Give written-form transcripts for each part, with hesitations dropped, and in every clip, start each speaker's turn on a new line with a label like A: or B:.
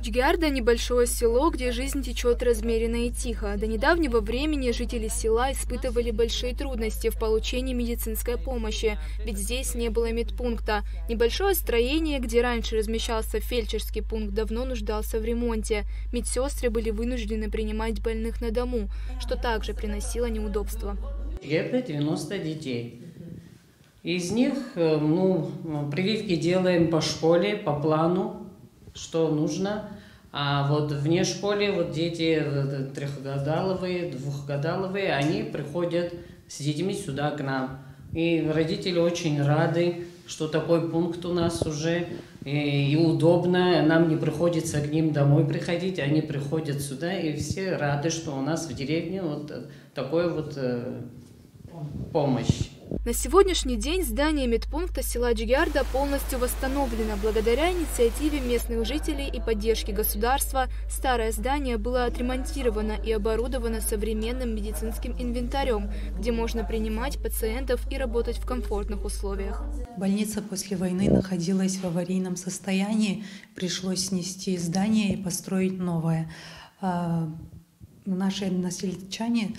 A: Джгиарда – небольшое село, где жизнь течет размеренно и тихо. До недавнего времени жители села испытывали большие трудности в получении медицинской помощи, ведь здесь не было медпункта. Небольшое строение, где раньше размещался фельдшерский пункт, давно нуждался в ремонте. Медсестры были вынуждены принимать больных на дому, что также приносило неудобства.
B: Это 90 детей. Из них прививки делаем по школе, по плану, что нужно. А вот вне школы вот дети трехгодовалые, двухгодовалые, они приходят с детьми сюда к нам. И родители очень рады, что такой пункт у нас уже и удобно. Нам не приходится к ним домой приходить, они приходят сюда, и все рады, что у нас в деревне вот такой вот помощь.
A: На сегодняшний день здание медпункта села Джгиарда полностью восстановлено. Благодаря инициативе местных жителей и поддержке государства старое здание было отремонтировано и оборудовано современным медицинским инвентарем, где можно принимать пациентов и работать в комфортных условиях.
C: Больница после войны находилась в аварийном состоянии, пришлось снести здание и построить новое. Наши односельчане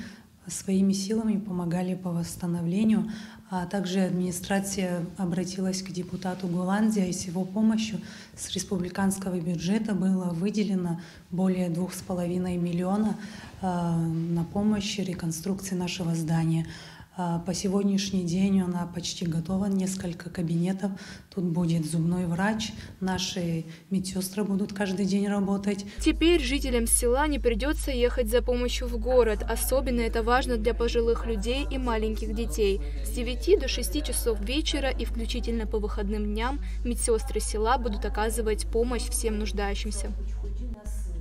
C: своими силами помогали по восстановлению, а также администрация обратилась к депутату Гуландия, и с его помощью с республиканского бюджета было выделено более 2,5 миллиона на помощь реконструкции нашего здания. По сегодняшний день она почти готова, несколько кабинетов. Тут будет зубной врач, наши медсестры будут каждый день работать.
A: Теперь жителям села не придется ехать за помощью в город. Особенно это важно для пожилых людей и маленьких детей. С 9 до 6 часов вечера и включительно по выходным дням медсестры села будут оказывать помощь всем нуждающимся.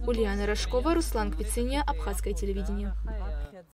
A: Ульяна Рожкова, Руслан Квициния, Абхазское телевидение.